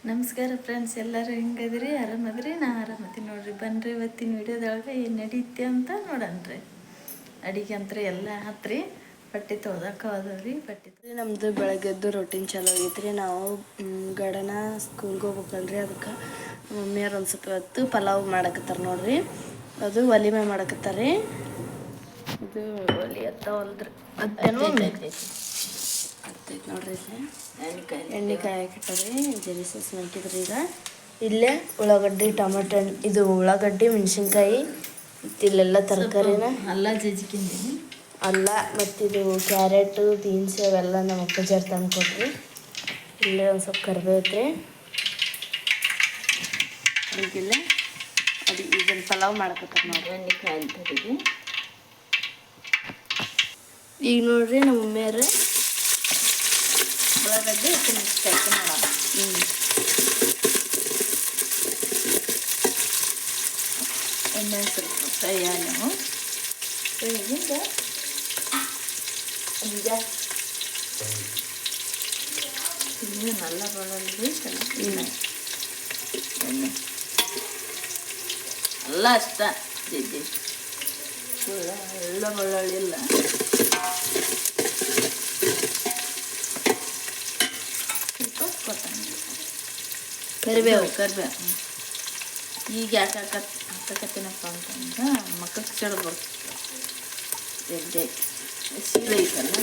ನಮಸ್ಕಾರ ಫ್ರೆಂಡ್ಸ್, ಎಲ್ಲರೂ ಹೆಂಗದ್ರಿ? ಆರಾಮದ್ರಿ? ನಾ ಆರಾಮದಿ ನೋಡ್ರಿ. ಬನ್ರಿ ಇವತ್ತಿನ ವಿಡಿಯೋದೊಳಗೆ ಏನು ನಡೀತಿ ಅಂತ ನೋಡನ್ರಿ. ಅಡಿಗೆ ಅಂತ ಎಲ್ಲ ಹತ್ರಿ ಬಟ್ಟೆ ತೊಳ್ದಕ್ಕೆ ಹೋದವ್ರಿ. ಬಟ್ಟೆ ನಮ್ಮದು ಬೆಳಗ್ಗೆದ್ದು ರೊಟೀನ್ ಚಾಲು ಆಗೈತ್ರಿ. ನಾವು ಗಡನ ಸ್ಕೂಲ್ಗೆ ಹೋಗ್ಬೇಕಲ್ರಿ, ಅದಕ್ಕೆ ಮಮ್ಮಿಯವ್ರು ಒಂದು ಸ್ವಲ್ಪ ಹೊತ್ತು ಪಲಾವ್ ಮಾಡಕತ್ತಾರ ನೋಡ್ರಿ. ಅದು ಒಲಿ ಮೇಲೆ ಮಾಡಕತ್ತಾರ. ಇದು ಒಲಿ ಹತ್ತವಲ್ದ್ರಿ, ಹತ್ತೈತಿ ನೋಡ್ರಿ. ಎಣ್ಣೆ ಕಾಯಿ ಹಾಕಿಟ್ಟಾರಿ, ಜರಿ ಸಾಸ್ ಹಾಕಿದ್ರಿ. ಈಗ ಇಲ್ಲೇ ಉಳ್ಳಾಗಡ್ಡಿ, ಟೊಮೆಟೊ, ಇದು ಉಳ್ಳಾಗಡ್ಡಿ, ಮೆಣಸಿನ್ಕಾಯಿ ಮತ್ತು ಇಲ್ಲೆಲ್ಲ ತರಕಾರಿನ ಅಲ್ಲ ಜಜ್ಜಿಕಿಂದೀನಿ. ಅಲ್ಲ ಮತ್ತಿದು ಕ್ಯಾರೆಟು, ಬೀನ್ಸ್ ಅವೆಲ್ಲ ನಮ್ಮ ಅಪ್ಪ ಜರ್ ತಂದು ಕೊಟ್ರಿ. ಇಲ್ಲೇ ಒಂದು ಸ್ವಲ್ಪ ಕರಿಬೇವು ಐತ್ರಿ. ಅದಕ್ಕಿಲ್ಲ ಅದು ಇದನ್ನು ಪಲಾವ್ ಮಾಡಕತ್ತಾರ ನೋಡ್ರಿ. ಎಣ್ಣೆ ಕಾಯಿ ಅಂತರಿಗೆ ಈಗ ನೋಡ್ರಿ ನಮ್ಮ ಮಮ್ಮಿಯರು ಉಳ್ಳಾಗಡ್ಡಿ ಮೆಣಸಿನ್ಕಾಯಿ ಮಾಡೋಣ. ಎಣ್ಣೆ ಸ್ವಲ್ಪ ಫ್ರೈ ಆಗಿ ಈಗ ಇನ್ನೂ ನಲ್ಲ ಬೆಳ್ಳುಳ್ಳಿ ಎಣ್ಣೆ ಎಲ್ಲ ಅಷ್ಟ ಜಜ್ಜಿ ಎಲ್ಲ ಬೆಳ್ಳುಳ್ಳಿ ಇಲ್ಲ. ಸ್ವಲ್ಪ ಕೊತ್ತಂಬರಿ, ಕರಿಬೇವು ಈಗ ಯಾಕೆ ಹಾಕತ್ತೀನಪ್ಪ ಅಂತಂದ್ರೆ ಮಕ್ಕಳಿಗೆ ಸಿಡಿದು ಬರ್ತದೆ. ಎಡ್ಡೆ ಸೀಳೆ ಐತಲ್ಲ,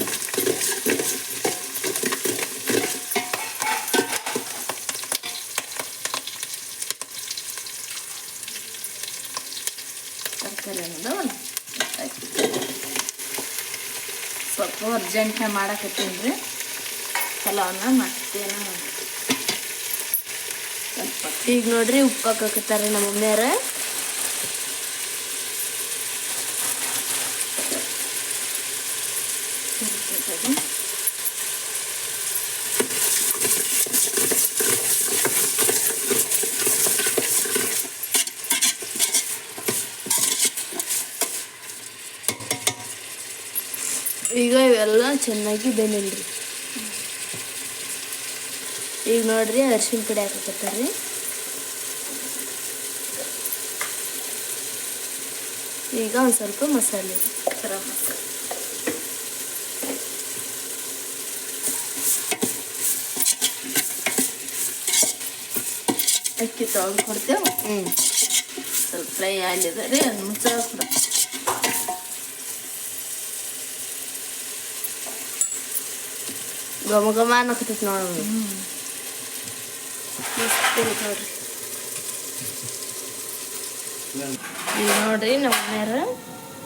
ತರಕಾರಿ ಅನ್ನೋದವಲ್ಲ ಸ್ವಲ್ಪ ಅರ್ಜೆಂಟ್ ಮಾಡಕತ್ತೀನಿ ರೀ ಪಲಾವನ್ನ. ಮತ್ತೇನೋ ಈಗ ನೋಡ್ರಿ ಉಪ್ಪು ಹಾಕಕತ್ತಾರೆ ನಮ್ಮ ಮಮ್ಮಿಯರ. ಈಗ ಇವೆಲ್ಲ ಚೆನ್ನಾಗಿ ಬೆನಿಲ್ರಿ. ಈಗ ನೋಡ್ರಿ ಅರಿಶಿನ ಪುಡಿ ಹಾಕಕತ್ತಾರ್ರಿ. ಈಗ ಒಂದು ಸ್ವಲ್ಪ ಮಸಾಲೆ, ಗರಂ ಮಸಾಲೆ, ಅಕ್ಕಿ ತೊಳೆದು ಕೊಡ್ತೇವೆ. ಸ್ವಲ್ಪ ಫ್ರೈ ಆಗಿದ್ದಾರೆ, ಅದು ಮುಚ್ಚಾಕ್ಬಿಡ. ಘಮ ಘಮ ಅನ್ನಕತ್ತೈತಿ ನೋಡ್ರಿ. ಮಸ್ತ್ ನೋಡ್ರಿ. ಈಗ ನೋಡ್ರಿ ನಮ್ಮ ಮನೆಯವ್ರ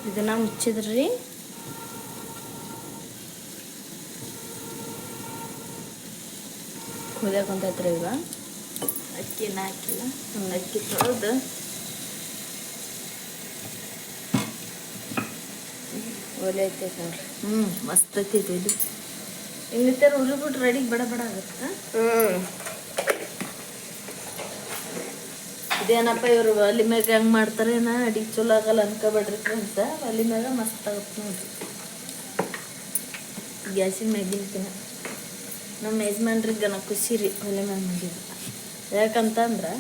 ಇದನ್ನ ಮುಚ್ಚಿದ್ರಿ. ಕುದಿಯಾಕೊಂತೈತ್ರಿ. ಈಗ ಅಕ್ಕಿನ ಹಾಕಿಲ್ಲ, ಅಕ್ಕಿ ತೊಳೆದು ಒಲೆ ಐತೈತಿ ನೋಡ್ರಿ. ಮಸ್ತ್ ಐತೈತಿ ಇದು. ಇನ್ನಿತರ ಉರಿಬಿಟ್ಟು ರೆಡಿ ಬಡ ಬಡ ಆಗುತ್ತೆ. ಇದೇನಪ್ಪ ಇವರು ಒಲಿ ಮ್ಯಾಗ ಹೆಂಗೆ ಮಾಡ್ತಾರೆ, ನಾ ಅಡಿಗೆ ಚಲೋ ಆಗಲ್ಲ ಅನ್ಕೋಬೇಡ್ರಿ ಅಂತ. ಒಲಿ ಮ್ಯಾಗ ಮಸ್ತ್ ಆಗುತ್ತೆ ನೋಡ್ರಿ, ಗ್ಯಾಸಿನ ಮ್ಯಾಗಿನ. ನಮ್ಮ ಯಜಮಾನ್ರಿಗೆ ನನಗೆ ಖುಷಿ ರೀ ಒಲೆ ಮ್ಯಾಗ ಮಾಡಿದ್ದು. ಯಾಕಂತಂದ್ರೆ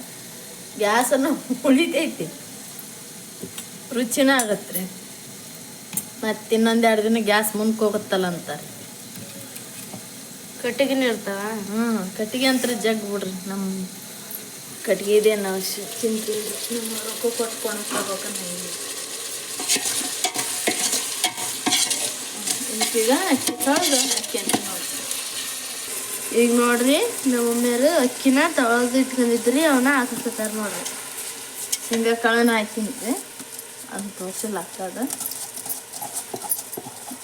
ಗ್ಯಾಸನ್ನು ಉಳಿತೈತಿ, ರುಚಿನ ಆಗತ್ತೆ ರೀ. ಮತ್ತು ಇನ್ನೊಂದು 2 ದಿನ ಗ್ಯಾಸ್ ಮುಂದಕ್ಕೆ ಹೋಗುತ್ತಲ್ಲ ಅಂತಾರೆ. ಕಟ್ಟಿಗೆನೇ ಇರ್ತಾವ. ಕಟ್ಟಿಗೆ ಅಂತ ಜಗ್ ಬಿಡ್ರಿ. ನಮ್ಮ ಕಟ್ಟಿಗೆ ಇದೆ, ನಾವು ತಿಂತೀವಿ. ನಮ್ಮ ರೊಕ್ಕ ಕೊಟ್ಕೊಂಡು ತಗೋಕಂತ ಈಗ ಅಕ್ಕಿ ತೊಳೆದು ಅಕ್ಕಿ ಅಂತ ನೋಡಿ. ಈಗ ನೋಡ್ರಿ ನಮ್ಮ ಮಮ್ಮಿಯರು ಅಕ್ಕಿನ ತೊಳೆದು ಇಟ್ಕೊಂಡಿದ್ರಿ, ಅವನ್ನ ಹಾಕಕತ್ತಾರ ನೋಡ್ರಿ. ಶೇಂಗಾ ಕಾಳನ್ನ ಹಾಕಿದ್ದೆ, ಅದು ತೋರ್ಸಿಲ್ಲ ಹಾಕದ.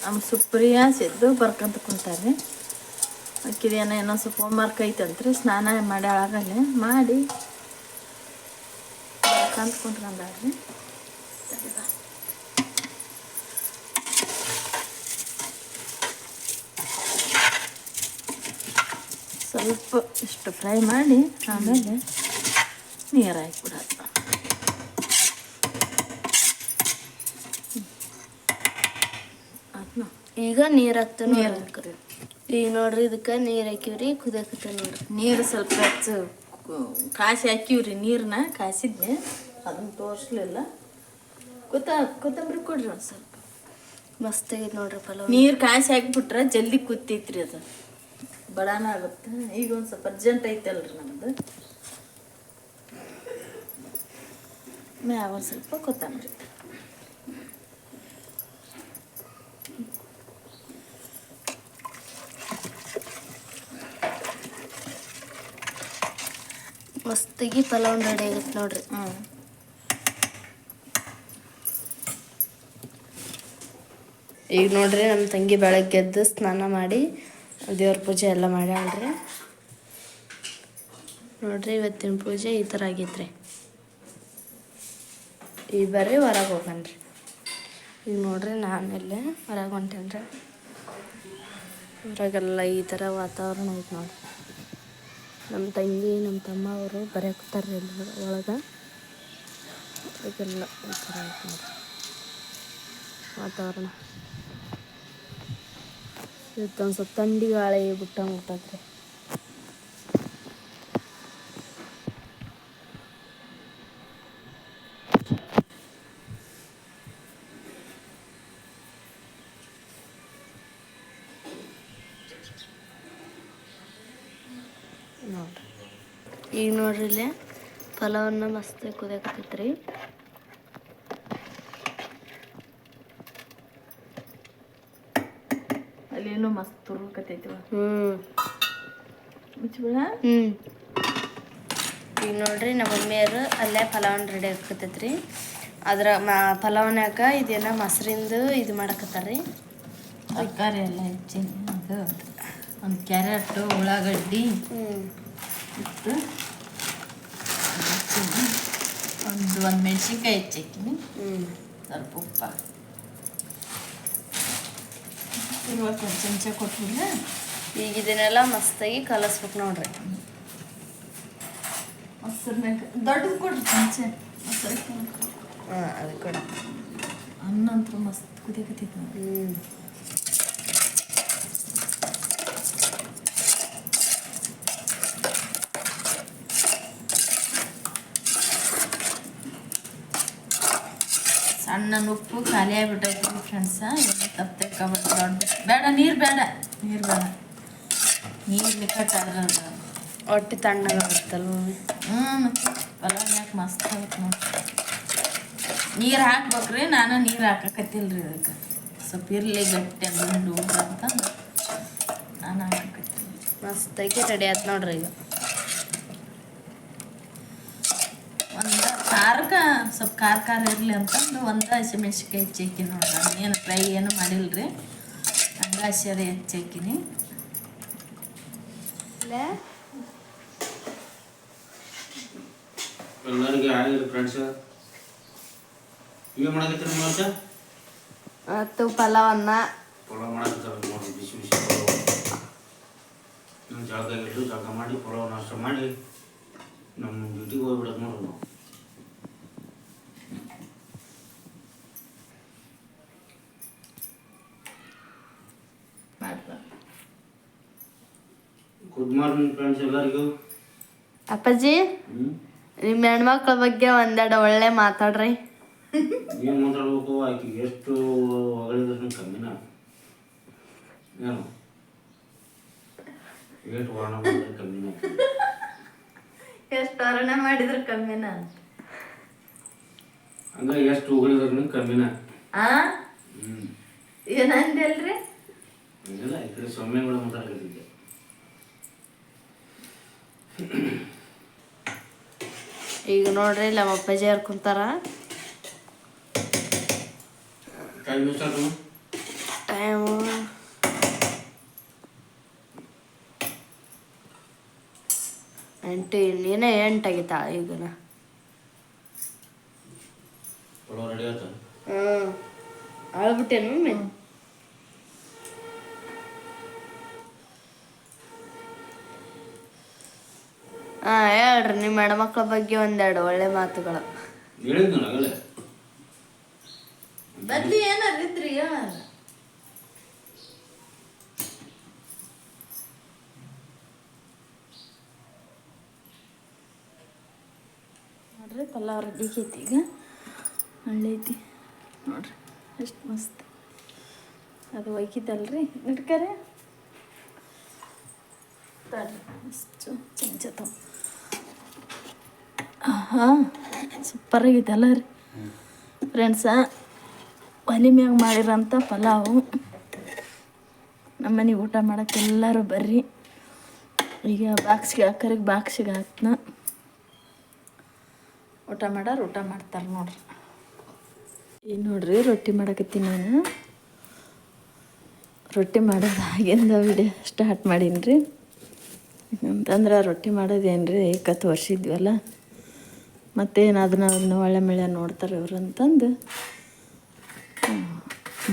ನಮ್ಮ ಸುಪ್ರಿಯ ಸಿದ್ದು ಬರ್ಕಂತ ಕುಂತಾರೆ. ಅಕ್ಕಿದೇನೋ ಏನೋ ಸ್ವಲ್ಪ ಹೋಮ್ವರ್ಕ್ ಐತಂತ್ರಿ, ಸ್ನಾನ ಮಾಡಿ ಆಗಲ್ಲೇ ಮಾಡಿ ಬರ್ಕಂತ ಕುಂತ್ಕೊಂಡಾರ್ರಿ. ಸ್ವಲ್ಪ ಇಷ್ಟು ಫ್ರೈ ಮಾಡಿ ಆಮೇಲೆ ನೀರು ಹಾಕ್ಬಿಡೋದು. ಈಗ ನೀರು ಹಾಕ್ತಾನೆ. ಈಗ ನೋಡ್ರಿ ಇದಕ್ಕೆ ನೀರು ಹಾಕಿವ್ರಿ, ಕುದಿಯಕತ್ತ ನೋಡ್ರಿ. ನೀರು ಸ್ವಲ್ಪ ಹೆಚ್ಚು ಕಾಸಿ ಹಾಕಿವ್ರಿ ನೀರನ್ನ ಕಾಸಿದ್ನೆ ಅದನ್ನು ತೋರಿಸ್ಲಿಲ್ಲ. ಕೊತ್ತಂಬರಿ ಕೊಡ್ರಿ ಒಂದು ಸ್ವಲ್ಪ. ಮಸ್ತ್ ಆಗೈತೆ ನೋಡ್ರಿ ಪಲಾವ್. ನೀರು ಕಾಸಿ ಹಾಕಿಬಿಟ್ರೆ ಜಲ್ದಿ ಕುತ್ತೈತ್ರಿ ಅದು, ಬಡಾನ ಆಗುತ್ತೆ. ಈಗ ಒಂದು ಸ್ವಲ್ಪ ಅರ್ಜೆಂಟ್ ಐತಲ್ರಿ ನಮ್ದು. ಮ್ಯಾಗ ಒಂದು ಸ್ವಲ್ಪ ಕೊತ್ತಂಬರಿ. ಮಸ್ತಾಗಿ ಪಲಾವ್ ರೆಡಿ ಆಗೈತೆ ನೋಡ್ರಿ. ಈಗ ನೋಡ್ರಿ ನಮ್ಮ ತಂಗಿ ಬೆಳಗ್ಗೆ ಎದ್ದು ಸ್ನಾನ ಮಾಡಿ ದೇವ್ರ ಪೂಜೆ ಎಲ್ಲ ಮಾಡ್ಯಾಳ್ರಿ. ನೋಡ್ರಿ ಇವತ್ತಿನ ಪೂಜೆ ಈ ಥರ ಆಗೈತ್ರಿ. ಈಗ ಬರ್ರಿ ಹೊರಗೆ ಹೋಗಣ್ರಿ. ಈಗ ನೋಡ್ರಿ ನಾನೆಲ್ಲೇ ಹೊರಗೆ ಹೊಂಟೇನ್ರಿ. ಹೊರಗೆಲ್ಲ ಈ ಥರ ವಾತಾವರಣ ಐತೆ ನೋಡ್ರಿ. ನಮ್ಮ ತಂಗಿ ನಮ್ಮ ತಮ್ಮ ಅವರು ಬರೆಯಕತ್ತಾರ್ರಿ ಎಲ್ಲ ಒಳಗೆ. ಅದಕ್ಕೆಲ್ಲ ಈ ಥರ ಐತೆ ನೋಡ್ರಿ ವಾತಾವರಣ. ಇವತ್ತೊಂದು ಸ್ವಲ್ಪ ಥಂಡಿ ಗಾಳಿ ಬಿಟ್ಟಂಗೆ. ನೋಡ್ರಿ ಈಗ ನೋಡ್ರಿ ಇಲ್ಲೇ ಪಲಾವನ್ನ ಮಸ್ತ್ ಕುದಿಯಾಕತ್ತೈತ್ರಿ. ಅಲ್ಲೇನೋ ಮಸ್ತ್ ತುರ್ಕತೈತಿವ. ಮುಚ್ಚಬೇಡ. ಈಗ ನೋಡ್ರಿ ನಮ್ಮ ಮಮ್ಮಿಯರು ಅಲ್ಲೇ ಪಲಾವನ್ನ ರೆಡಿ ಆಕತ್ತೈತ್ರಿ. ಅದ್ರ ಪಲಾವನ್ಯಾಕ ಇದೇನೋ ಮೊಸರಿಂದು ಇದು ಮಾಡಕತ್ತಾರ್ರಿ. ತರಕಾರಿ ಎಲ್ಲ ಹೆಚ್ಚಿನ ಅದು ಒಂದು ಕ್ಯಾರೆಟು, ಉಳ್ಳಾಗಡ್ಡಿ ಇಟ್ಟು ಒಂದು ಮೆಣಸಿನ್ಕಾಯಿ ಹೆಚ್ಚಾಕಿನಿ, ಸ್ವಲ್ಪ ಉಪ್ಪ ಇವಾಗ ಒಂದು ಚಮಚ ಕೊಟ್ಬಿಡ್ಲ. ಈಗ ಇದನ್ನೆಲ್ಲ ಮಸ್ತಾಗಿ ಕಲಸ್ಬೇಕು ನೋಡ್ರಿ. ಮೊಸರ್ನಾಗ ದೊಡ್ಡದು ಕೊಡ್ರಿ ಚಮಚ ಮೊಸರು. ಅದು ಕೂಡ ಅನ್ನ ಅಂತೂ ಮಸ್ತ್ ಕುದಿಯಕತ್ತೈತಿ ನೋಡಿ. ಸಣ್ಣ ಉಪ್ಪು ಖಾಲಿ ಆಗಿಬಿಟ್ಟೈತಿ ಫ್ರೆಂಡ್ಸ. ಏನು ತಪ್ಪು ತಿಳ್ಕೊಬೇಡ್ರಿ. ಬೇಡ ನೀರು ಬೇಡ ನೀರು ನಿಕಟ್ಟಾದ್ರೆ ಹೊಟ್ಟೆ ತಣ್ಣಗಾಗುತ್ತಲ್ಲ ಮಮ್ಮಿ. ಮತ್ತು ಪಲಾವ್ನ್ಯಾಕ ಮಸ್ತ್ ಆಗುತ್ತೆ ನೋಡಿ. ನೀರು ಹಾಕ್ಬೇಕ್ರಿ. ನಾನು ನೀರು ಹಾಕಕತ್ತಿಲ್ರಿ ಅದಕ್ಕೆ. ಸ್ವಲ್ಪ ಇರಲಿ ಗಟ್ಟಿ ಗುಂಡು ಅಂತಂದು ನಾನು ಹಾಕಕತ್ತಿಲ್ಲ. ಮಸ್ತಾಗಿ ರೆಡಿ ಆಯ್ತು ನೋಡ್ರಿ. ಈಗ ಒಂದು ಖಾರಕ್ಕೆ ಸ್ವಲ್ಪ ಖಾರ ಇರಲಿ ಅಂತಂದು ಒಂದು ಹಸಿಮೆಣ್ಸಿನ್ಕಾಯಿ ಹೆಚ್ಚಾಕಿನಿ ನೋಡ್ರಿ. ನಾನು ಏನು ಫ್ರೈ ಏನು ಮಾಡಿಲ್ರಿ, ಹಂಗೆ ಹಸಿ ಅದೇ ಹೆಚ್ಚಾಕಿನಿ. ಎಲ್ಲರಿಗೆ ಆಗಿರಿ ಫ್ರೆಂಡ್ಸ್. ಏನು ಮಾಡಕತ್ತೀರಿ ಮಾಸ? ಮತ್ತು ಪಲಾವನ್ನ ಪಲಾವ್ ಮಾಡಕತ್ತಾರೆ ನೋಡಿ. ಬಿಸಿ ಬಿಸಿ ಪಲಾವ್. ನಾನು ಜಳಕ ಇಟ್ಟು ಜಳಕ ಮಾಡಿ ಪಲಾವ್ ನಾಷ್ಟ ಮಾಡಿ ನಮ್ಮ ಡ್ಯೂಟಿಗೆ ಹೋಗ್ಬಿಡೋದು ನೋಡ್ರಿ ನಾವು. ಗುಡ್ ಮಾರ್ನಿಂಗ್ ಫ್ರೆಂಡ್ಸ್ ಎಲ್ಲರಿಗೂ. ಅಪ್ಪಾಜಿ, ನಿಮ್ಮ ಹೆಣ್ಮಕ್ಳ ಬಗ್ಗೆ ಒಂದೆರಡು ಒಳ್ಳೆ ಮಾತಾಡ್ರಿ. ಏನು ಮಾತಾಡ್ಬೇಕು? ಆಕೆಗೆ ಎಷ್ಟು ಹೊಗಳಿದ್ರು ಕಮ್ಮಿನ ಏನು? ಎಷ್ಟು ವರ್ಣ ಮಾಡಿದ್ರೆ ಕಮ್ಮಿನ? ಎಷ್ಟು ವರ್ಣ ಮಾಡಿದ್ರು ಕಮ್ಮಿನ? ಹಂಗ ಎಷ್ಟು ಹೊಗಳಿದ್ರು ಕಮ್ಮಿನ? ಏನಂದಲ್ರಿ? ಹಂಗಲ್ಲ, ಈ ಕಡೆ ಸೊಮ್ಮೆಗಳು ಮಾತಾಡ್ತಿದ್ದೆ. ಈಗ ನೋಡ್ರಿ ನಮ್ಮ ಅಪ್ಪಾಜಿ ಅವ್ರು ಕುಂತಾರ. ಟೈಮ್ ಎಷ್ಟಾಯ್ತು? ಟೈಮು 8. ಇನ್ನೇನೇ 8 ಆಗಿತ್ತಾ ಈಗನ. ಪಲಾವ್ ರೆಡಿ ಆಯ್ತಾ? ಆಳ್ಬಿಟ್ಟೇನು ಮಮ್ಮಿ? ಹೇಳ್ರಿ ನಿಮ್ಮ ಹೆಣ್ಮಕ್ಳ ಬಗ್ಗೆ ಒಂದೆರಡು ಒಳ್ಳೆ ಮಾತುಗಳು. ಹೇಳಿದ್ನು ಆಗಲೇ. ಬದ್ಲಿ ಏನಾರಿದ್ರಿ? ನೋಡ್ರಿ ಪಲಾವ್ ರೆಡಿ ಆಗೈತಿ ಈಗ ಒಳ್ಳೈತಿ ನೋಡ್ರಿ ಎಷ್ಟು ಮಸ್ತ್ ಅದು ಒಯ್ಕಿದ್ದಲ್ರಿ ಇಟ್ಕರೆ ತಡ್ರಿ ಅಷ್ಟು ಚಮಚ ತಗೋ ಹಾಂ ಸೂಪರಾಗೈತಲ್ಲ ರೀ ಫ್ರೆಂಡ್ಸ ಒಲೆ ಮ್ಯಾಗ ಮಾಡಿರೋಂಥ ಪಲಾವು ನಮ್ಮನೆಗೆ ಊಟ ಮಾಡೋಕ್ಕೆ ಎಲ್ಲರೂ ಬರ್ರಿ ಈಗ ಬಾಕ್ಸಿಗೆ ಹಾಕ್ನ ಊಟ ಮಾಡೋರು ಊಟ ಮಾಡ್ತಾರೆ ನೋಡ್ರಿ ಈಗ ನೋಡ್ರಿ ರೊಟ್ಟಿ ಮಾಡಕತ್ತೀನಿ ನಾನು ರೊಟ್ಟಿ ಮಾಡೋದು ಆಗಿಂದ ವಿಡಿಯೋ ಸ್ಟಾರ್ಟ್ ಮಾಡೀನಿ ರೀ ಅಂತಂದ್ರೆ ರೊಟ್ಟಿ ಮಾಡೋದೇನು ರೀ ಏಕ ತೋರಿಸಿದ್ವಲ್ಲ ಮತ್ತೇನು ಅದನ್ನ ಒಳ್ಳೆ ಮಳೆ ನೋಡ್ತಾರೆ ಇವ್ರು ಅಂತಂದು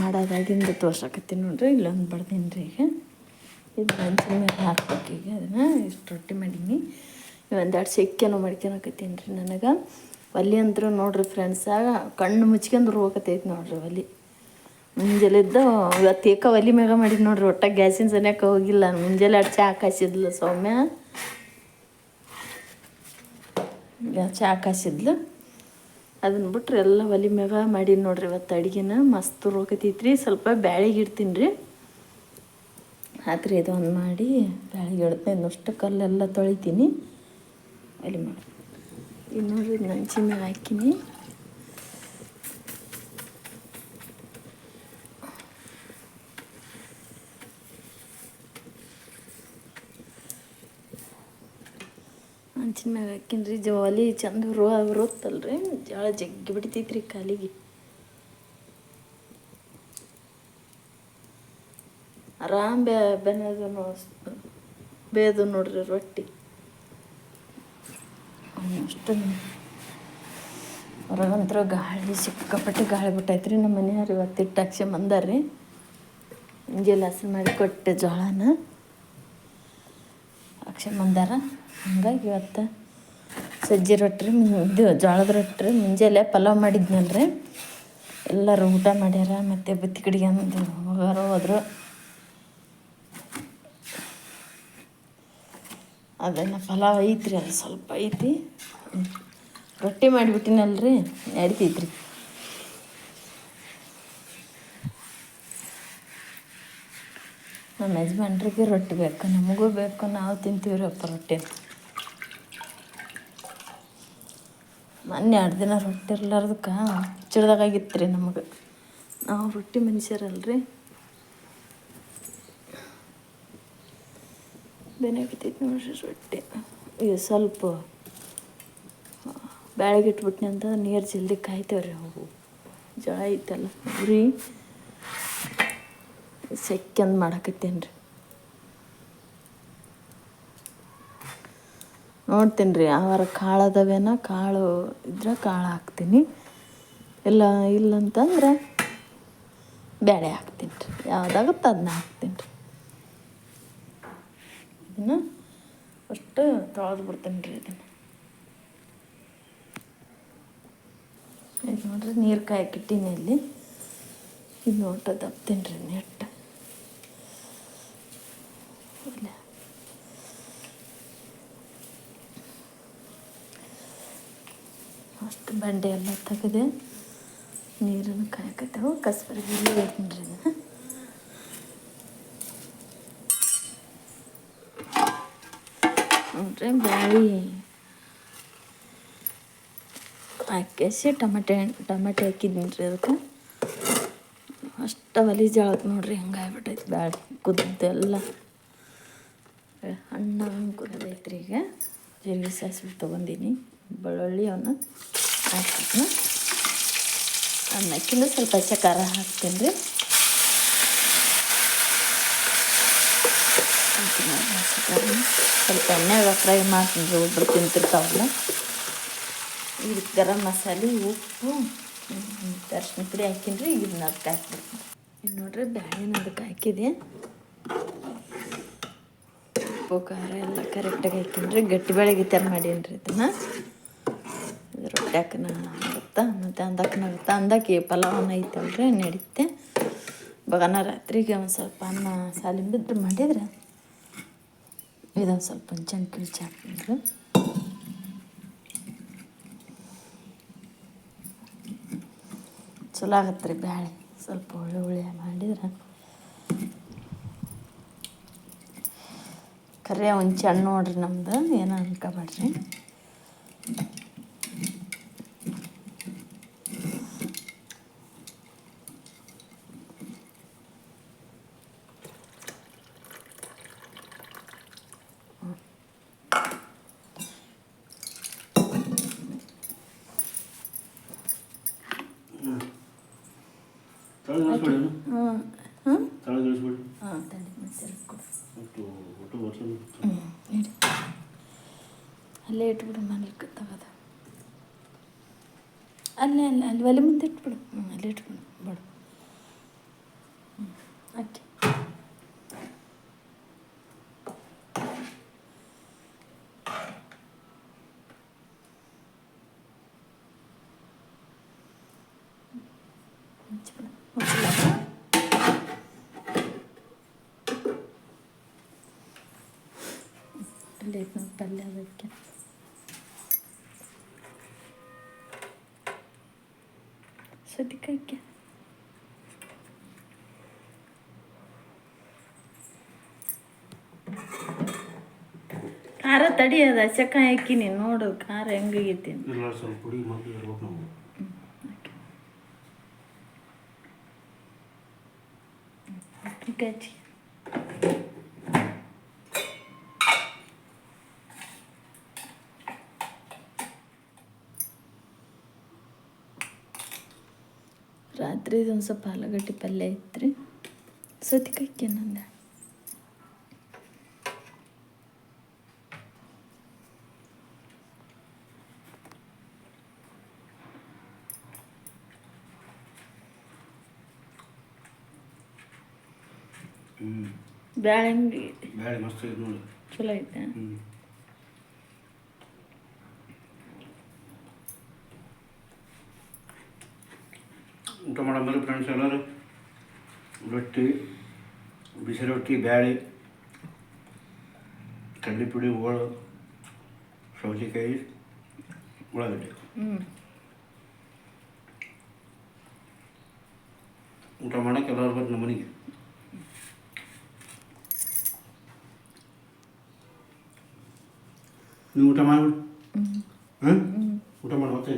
ಮಾಡೋದಾಗಿಂದ ತೋರ್ಸಕತ್ತೀನಿ ನೋಡ್ರಿ ಇಲ್ಲೊಂದು ಬಡ್ದೀನಿ ರೀ ಈಗ ಇದು ಹಂಚಿನ ಮೇಲೆ ಹಾಕ್ಬೇಕು ಈಗ ಅದನ್ನು ಇಷ್ಟು ರೊಟ್ಟಿ ಮಾಡೀನಿ ಒಂದೆರಡು ಸೆಕ್ಕೆನೂ ಮಾಡ್ಕೊಳಕತ್ತೀನಿ ರೀ ನನಗೆ ಒಲೆ ಅಂತೂ ನೋಡ್ರಿ ಫ್ರೆಂಡ್ಸಾಗ ಕಣ್ಣು ಮುಚ್ಕೊಂಡು ಹೋಗಕತ್ತೈತಿ ನೋಡ್ರಿ ಒಲೆ ಮುಂಜಾನೆದ್ದು ಇವತ್ತು ಏಕ ಒಲೆ ಮ್ಯಾಗ ಮಾಡಿದ್ದು ನೋಡ್ರಿ ಒಟ್ಟ ಗ್ಯಾಸಿನ ಸನಿಯಕ್ಕೆ ಹೋಗಿಲ್ಲ ಮುಂಜಾನೆ ಅಷ್ಟು ಚಹಾ ಕಾಯಿಸಿದ್ಲು ಸೌಮ್ಯ ಚಹಾ ಕಾಯಿಸಿದ್ಲು ಅದನ್ನ ಬಿಟ್ರೆ ಎಲ್ಲ ಒಲೆ ಮ್ಯಾಗ ಮಾಡೀನಿ ನೋಡ್ರಿ ಇವತ್ತು ಅಡುಗೆನ ಮಸ್ತ್ ಹೋಗತೈತ್ರಿ ಸ್ವಲ್ಪ ಬ್ಯಾಳಿಗೆ ಇಡ್ತೀನಿ ರೀ ರಾತ್ರಿ ಇದೊಂದು ಮಾಡಿ ಬ್ಯಾಳಿಗೆ ಇಡ್ತೀನಿ ಅಷ್ಟು ಕಲ್ಲೆಲ್ಲ ತೊಳಿತೀನಿ ಒಲೆ ಮಾಡಿ ಇದು ನೋಡ್ರಿ ನಂಚಿನ ಮ್ಯಾಗ ಹಾಕಿನಿ ಹಂಚಿನ ಮ್ಯಾಗ ಹಾಕಿನಿ ರೀ ಒಲೆ ಚಂದ ರೋತ್ತಲ್ರಿ ಜೋಳ ಜಗ್ಗಿ ಬಿಡ್ತೈತ್ರಿ ಕಾಲಿಗೆ ಆರಾಮ್ ಬೇದು ನೋಡ್ರಿ ರೊಟ್ಟಿ ಅಷ್ಟು ಹೊರಗಂತ್ರ ಗಾಳಿ ಸಿಕ್ಕಾಪಟ್ಟೆ ಗಾಳಿ ಬಿಟ್ಟೈತ್ರಿ ನಮ್ಮ ಮನೆಯವ್ರು ಇವತ್ತು ಇಟ್ಟು ಬಂದಾರ್ರಿ ಮುಂಜಾನೆ ಹಸರು ಮಾಡಿ ಕೊಟ್ಟೆ ಜೋಳನ ಬಂದಾರ ಹಂಗಾಗಿ ಇವತ್ತು ಸಜ್ಜಿ ರೊಟ್ಟಿ ಇದು ಜೋಳದ ರೊಟ್ಟಿ ಮುಂಜಾನೆ ಪಲಾವ್ ಮಾಡಿದ್ನಲ್ರಿ ಎಲ್ಲರೂ ಊಟ ಮಾಡ್ಯಾರ ಮತ್ತು ಬುತ್ತಿ ಕಡೆಗೆ ಅಂದು ಹೋದ್ರು ಅದನ್ನು ಪಲಾವ್ ಐತ್ರಿ ಅದು ಸ್ವಲ್ಪ ಐತಿ ರೊಟ್ಟಿ ಮಾಡಿಬಿಟ್ಟಿನಲ್ರಿ ನಡಿತೈತ್ರಿ ನಮ್ಮ ಯಜಮಾನ್ರಿಗೆ ರೊಟ್ಟಿ ಬೇಕು ನಮಗೂ ಬೇಕು ನಾವು ತಿಂತೀವ್ರಪ್ಪ ರೊಟ್ಟಿ ಮೊನ್ನೆ 2 ದಿನ ರೊಟ್ಟಿ ಇರ್ಲಾರ್ದಕ್ಕೆ ಚಿಡ್ದಾಗಿತ್ತು ರೀ ನಮಗೆ ನಾವು ರೊಟ್ಟಿ ಮನುಷ್ಯರಲ್ರಿ ಬೆನಾಗಿತ್ತೈತಿ ನೋಡ್ರಿ ರೊಟ್ಟಿ ಇದು ಸ್ವಲ್ಪ ಬ್ಯಾಳಿಗೆ ಇಟ್ಬಿಟ್ನಿ ಅಂತ ನೀರು ಜಲ್ದಿ ಕಾಯ್ತೇವ್ರಿ ಅವು ಜೋಳ ಐತಲ್ಲ ಉರಿ ಸೆಕೆಂಡ್ ಮಾಡಕತ್ತೇನೆ ರೀ ನೋಡ್ತೀನಿ ರೀ ಆವಾರ ಕಾಳು ಅದಾವೇನ ಕಾಳು ಇದ್ರೆ ಕಾಳು ಹಾಕ್ತೀನಿ ಇಲ್ಲಂತಂದ್ರೆ ಬೇಳೆ ಹಾಕ್ತೀನಿ ರೀ ಯಾವುದಾಗುತ್ತೆ ಅದನ್ನ ಹಾಕ್ತೀನಿ ರೀ ಇದನ್ನು ಅಷ್ಟು ತೊಳೆದು ಬಿಡ್ತೀನಿ ರೀ ಇದನ್ನು ಇದು ನೋಡ್ರಿ ನೀರು ಕಾಯಕ್ಕಿಟ್ಟಿನಿ ಇಲ್ಲಿ ಇದು ನೋಟ ದಪ್ತೀನಿ ರೀ ನೆಟ್ಟು ಇಲ್ಲ ಅಷ್ಟು ಬಂಡೆ ಎಲ್ಲ ತೆಗೆದೆ ನೀರನ್ನು ಕಾಯಕತ್ತೇವೆ ಕಸ್ಬರಿಗೆ ಇಲ್ಲಿ ಇಡ್ತೀನಿ ರೀ ಇದನ್ನು ನೋಡ್ರಿ ಬ್ಯಾಳಿ ಹಾಕಿಸಿ ಟಮಾಟೆ ಹಾಕಿದ್ದೀನಿ ರೀ ಅದಕ್ಕೆ ಅಷ್ಟು ಒಲೆ ಜಾಳಕ್ಕೆ ನೋಡ್ರಿ ಹಂಗಾಗ್ಬಿಟ್ಟೈತಿ ಬ್ಯಾಳಿ ಕುದ್ದೆಲ್ಲ ಹಣ್ಣು ಕುದ್ದೈತ್ರಿ ಈಗ ಜೀರಿಗೆ ಸಾಸಿವೆ ತೊಗೊಂಡಿನಿ ಬೆಳ್ಳುಳ್ಳಿ ಅವನ್ನ ಹಾಕ್ತೀನಿ ಅನ್ನಕ್ಕಿಂತ ಸ್ವಲ್ಪ ಖಾರ ಹಾಕ್ತೀನಿ ರೀ ಸ್ವಲ್ಪ ಎಣ್ಣೆಗೆ ಫ್ರೈ ಮಾಡ್ತೀನಿ ರೀ ಒಬ್ಬರು ತಿಂತಿರ್ತಾವಲ್ಲ ಇದು ಗರಂ ಮಸಾಲೆ ಉಪ್ಪು ಅರಿಶಿನ ಪುಡಿ ಹಾಕೀನಿ ರೀ ಇದನ್ನ ಅದಕ್ಕೆ ಹಾಕ್ಬಿಡ್ತೀನಿ ಇನ್ನು ನೋಡ್ರಿ ಬ್ಯಾಳಿನ ಅದಕ್ಕೆ ಹಾಕಿದೆ ಉಪ್ಪು ಖಾರ ಎಲ್ಲ ಕರೆಕ್ಟಾಗಿ ಹಾಕೀನಿ ರೀ ಗಟ್ಟಿ ಬೆಳಗ್ಗೆ ಥರ ಮಾಡೀನಿ ರೀ ಇದನ್ನು ರೊಟ್ಟಿ ಹಾಕನ ಆಗುತ್ತಾ ಮತ್ತು ಅಂದಕ್ಕೆ ಪಲಾವನ್ನ ಐತಲ್ರಿ ನಡೀತೆ ಬಗನ ರಾತ್ರಿಗೆ ಒಂದು ಸ್ವಲ್ಪ ಅನ್ನ ಸಾಲಿನ ಬಿದ್ರೆ ಮಾಡಿದ್ರೆ ಇದೊಂದು ಸ್ವಲ್ಪ ಚಂಕಿ ಹಾಕ್ತೀನಿ ರೀ ಚಲೋ ಆಗತ್ತೆ ರೀ ಬ್ಯಾಳೆ ಸ್ವಲ್ಪ ಹುಳಿ ಹುಳಿ ಮಾಡಿದ್ರೆ. ಕರೆ ಹುಂಚೆ ಹಣ್ಣು ನೋಡ್ರಿ ನಮ್ದು, ಏನೋ ಅನ್ಕೋಬೇಡ್ರಿ. ತಳಗಿಳಿಸ್ಬೇಡಿ, ಹಾಂ ಹಾಂ ತಳಗಿಳಿಸ್ಬೇಡಿ. ಹಾಂ ತಡಿ ಮತ್ತೆ ಕೊಡು. ಒಟ್ಟು ವರ್ಷ ಇಡಿ ಅಲ್ಲೇ ಇಟ್ಬಿಡು, ಮನೇಲಿ ತಗೋದು ಅಲ್ಲೇ ಅಲ್ಲಿ ಒಲೆ ಮುಂದೆ ಇಟ್ಬಿಡು. ಅಲ್ಲೇ ಇಟ್ಬಿಡು ಬಿಡು. ಅಕ್ಕಿ ಮುಚ್ಚಿಬಿಡು, ಮುಚ್ಚಿಲ್ಲ ಅಲ್ಲಿ ಪಲ್ಯ ಅದಕ್ಕೆ ಸೌತೆಕಾಯಿಗೆ ಖಾರ ತಡಿ, ಅದು ಹಸೆಕಾಯಿ ಹಾಕಿನಿ ನೋಡು ಖಾರ ಹೆಂಗಾಗೈತಿ. ಇಲ್ಲ ಸ್ವಲ್ಪ ಪುಡಿ ಮಕ್ಕಳು ಇರ್ಬೇಕು ನಾವು. ಗಜ್ಜಿ ರಾತ್ರಿ ಒಂದು ಸ್ವಲ್ಪ ಆಲೂಗಡ್ಡೆ ಪಲ್ಯ ಐತ್ರಿ, ಸೌತೆಕಾಯಿ ನಂದ. ಬ್ಯಾಳೆ ಹೆಂಗೆ ಬ್ಯಾಳೆ ಮಸ್ತ್ ಐತೆ ನೋಡಿ, ಚಲೋ ಐತೆ. ಊಟ ಮಾಡಂದ್ರೆ ಫ್ರೆಂಡ್ಸ್ ಎಲ್ಲರೂ ರೊಟ್ಟಿ, ಬಿಸಿ ರೊಟ್ಟಿ, ಬ್ಯಾಳೆ, ಕಡ್ಲೆ ಪುಡಿ, ಹೋಳು, ಸೌತೆಕಾಯಿ, ಉಳ್ಳಾಗಡ್ಡೆ. ಊಟ ಮಾಡೋಕೆ ಎಲ್ಲರೂ ಬಂದು ನಮ್ಮ ಮನೆಗೆ. ನೀವು ಊಟ ಮಾಡ್ಬಿಡಿ. ಹಾಂ ಊಟ ಮಾಡಿ ಹೋಗ್ತಾ